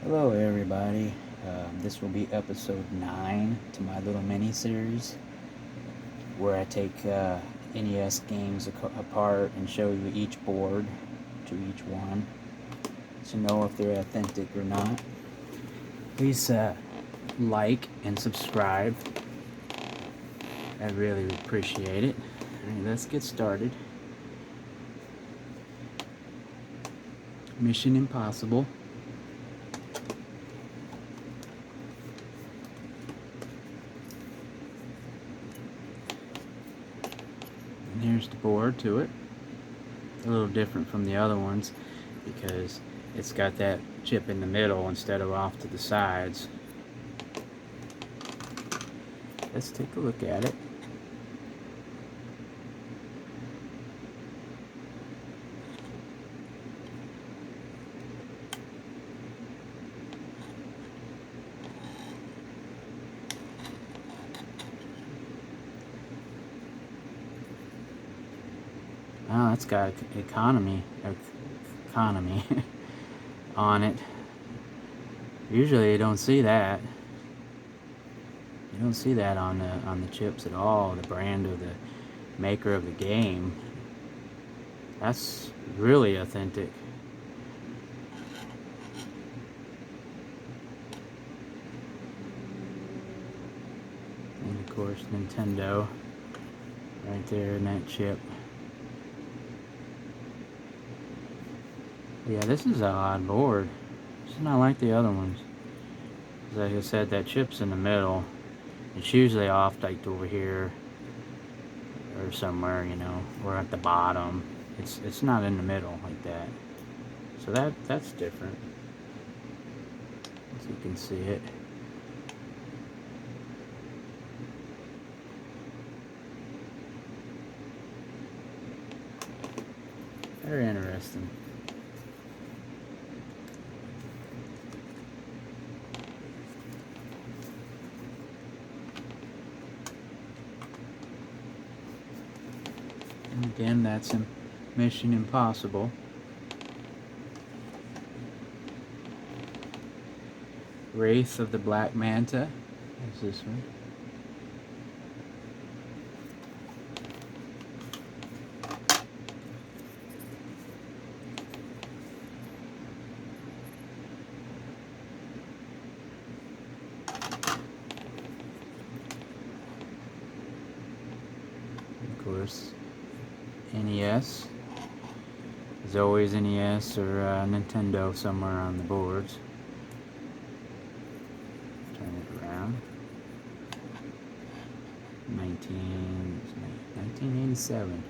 Hello, everybody. This will be episode 9 to my little mini series where I take NES games apart and show you each board to each one to know if they're authentic or not. Please like and subscribe. I really appreciate it. Alright, let's get started. Mission Impossible. And here's the board to it. A little different from the other ones because it's got that chip in the middle instead of off to the sides. Let's take a look at it. Oh, it's got economy on it. Usually you don't see that. You don't see that on the chips at all. The brand of the maker of the game. That's really authentic. And of course Nintendo right there in that chip. Yeah, this is an odd board. It's not like the other ones. Like I said, that chip's in the middle. It's usually off like over here or somewhere, you know, or at the bottom. It's not in the middle like that. So that's different. As you can see it. Very interesting. And again, that's Mission Impossible. Wraith of the Black Manta is this one. Of course, NES. There's always NES or Nintendo somewhere on the boards. Turn it around. 1987.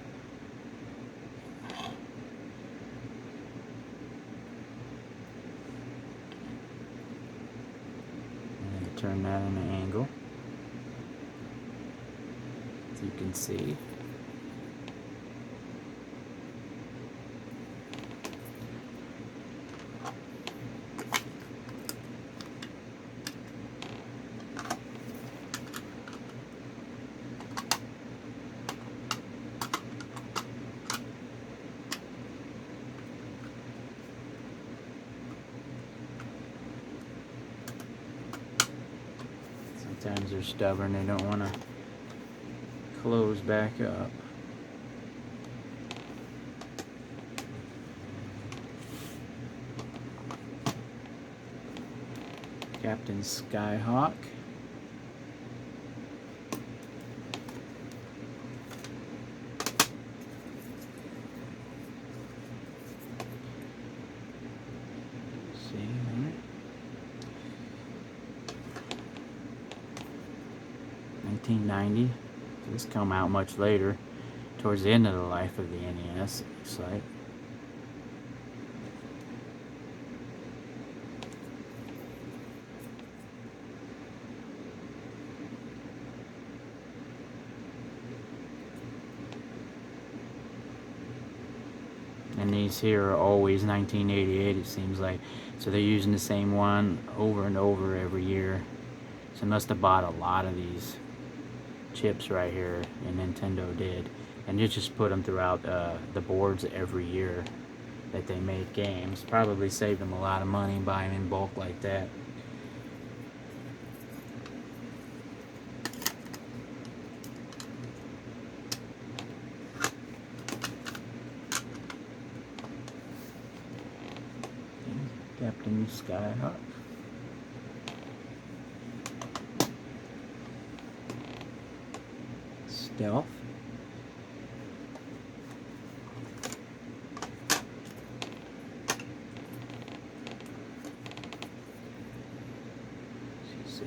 And turn that in an angle, as you can see. Sometimes they're stubborn, they don't want to close back up. Captain Skyhawk. See there. 1990. This come out much later, towards the end of the life of the NES, it looks like. And these here are always 1988, it seems like. So they're using the same one over and over every year. So they must have bought a lot of these chips right here, and Nintendo did. And you just put them throughout the boards every year. that they made games. Probably saved them a lot of money buying in bulk like that. Captain Skyhawk. Stealth. See,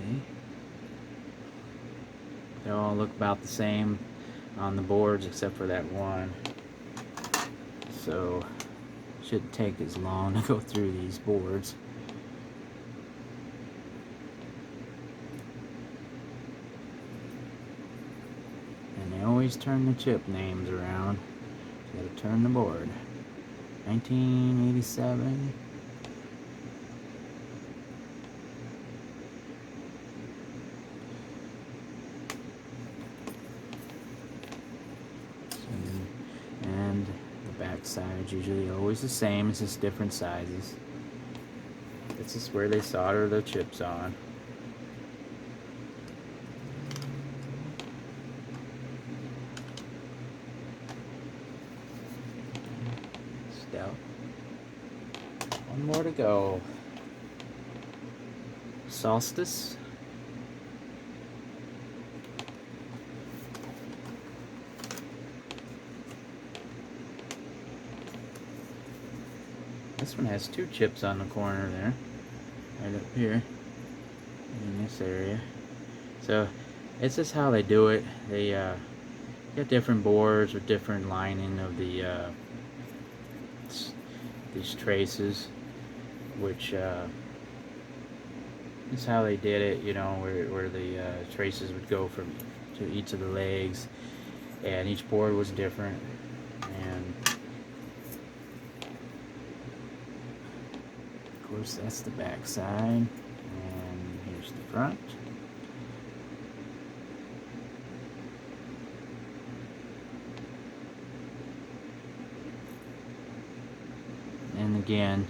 they all look about the same on the boards except for that one. So shouldn't take as long to go through these boards. And they always turn the chip names around. You gotta turn the board. 1987. And the back side's usually always the same, it's just different sizes. This is where they solder the chips on. Stealth. One more to go. Solstice. This one has 2 chips on the corner there, right up here in this area. So it's just how they do it. They get different boards with different lining of the these traces, which is how they did it. You know, where the traces would go from to each of the legs, and each board was different. And of course, that's the back side, and here's the front. And again,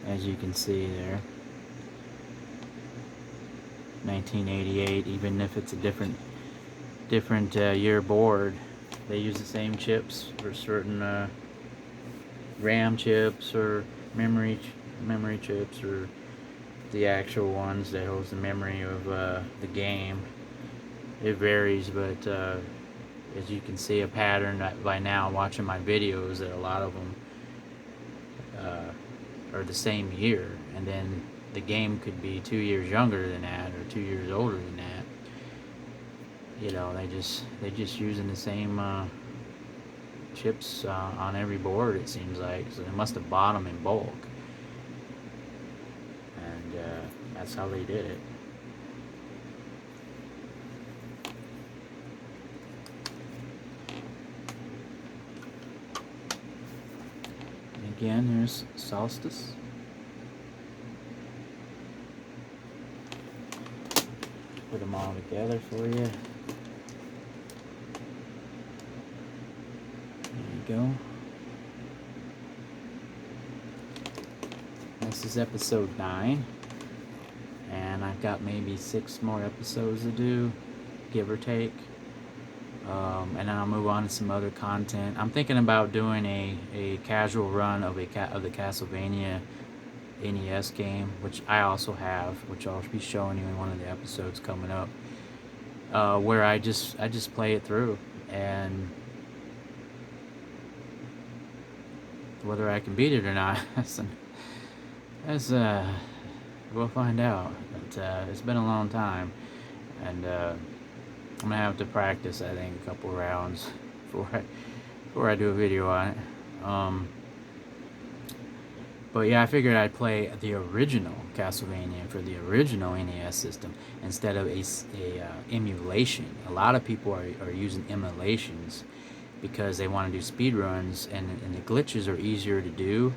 as you can see there, 1988, even if it's a different year board, they use the same chips for certain RAM chips or memory chips, or the actual ones that holds the memory of the game. It varies, but as you can see a pattern by now watching my videos, that a lot of them are the same year, and then the game could be 2 years younger than that or 2 years older than that. You know, they just using the same chips on every board, it seems like. So they must have bought them in bulk, and that's how they did it. And again, there's Solstice. Put them all together for you. Go. This is episode 9, and I've got maybe 6 more episodes to do, give or take, and then I'll move on to some other content. I'm thinking about doing a casual run of the Castlevania NES game, which I also have, which I'll be showing you in one of the episodes coming up, where I just play it through, and whether I can beat it or not, we'll find out. But it's been a long time, and I'm gonna have to practice, I think, a couple rounds before I do a video on it. But yeah, I figured I'd play the original Castlevania for the original NES system instead of a emulation. A lot of people are using emulations because they want to do speed runs, and the glitches are easier to do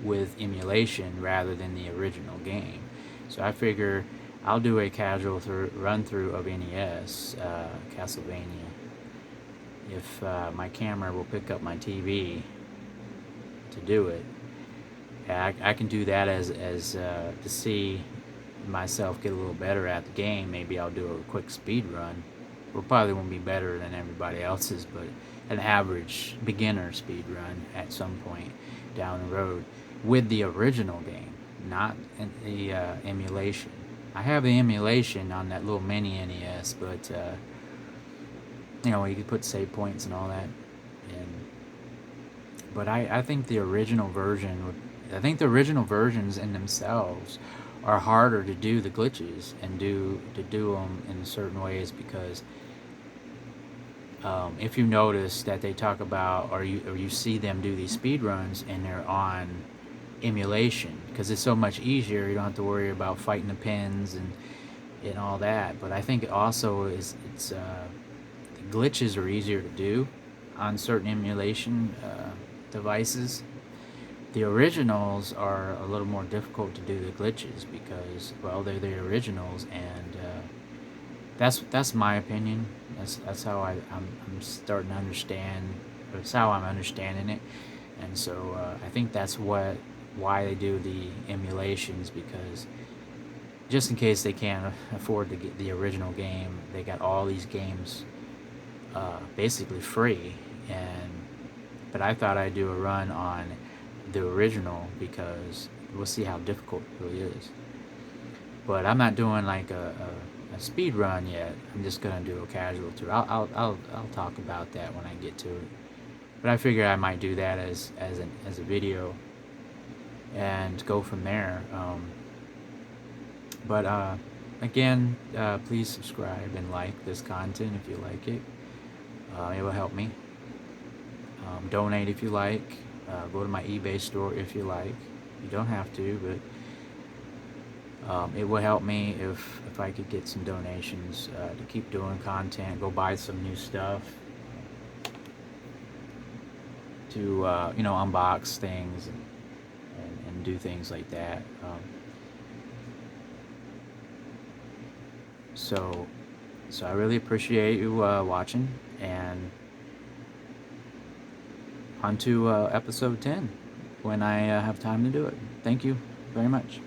with emulation rather than the original game. So I figure I'll do a casual run through of NES Castlevania if my camera will pick up my TV to do it. I can do that as to see myself get a little better at the game. Maybe I'll do a quick speed run. Well, probably won't be better than everybody else's, but an average beginner speed run at some point down the road with the original game, not the emulation. I have the emulation on that little mini NES, but you could put save points and all that. And but I think the original version I think the original versions in themselves are harder to do the glitches and do them in certain ways because if you notice that they talk about or you see them do these speed runs and they're on emulation because it's so much easier. You don't have to worry about fighting the pins and all that. But I think it also it's the glitches are easier to do on certain emulation devices. The originals are a little more difficult to do the glitches because, well, they're the originals, and that's my opinion. That's how I'm starting to understand. That's how I'm understanding it, and so I think that's why they do the emulations, because just in case they can't afford to get the original game, they got all these games basically free. But I thought I'd do a run on the original because we'll see how difficult it really is. But I'm not doing like a speed run yet. I'm just gonna do a casual tour. I'll talk about that when I get to it. But I figure I might do that as a video and go from there. But again, please subscribe and like this content if you like it. It will help me. Donate if you like. Go to my eBay store if you like. You don't have to, but it will help me if I could get some donations to keep doing content. Go buy some new stuff. To unbox things and do things like that. So I really appreciate you watching, and on to episode 10 when I have time to do it. Thank you very much.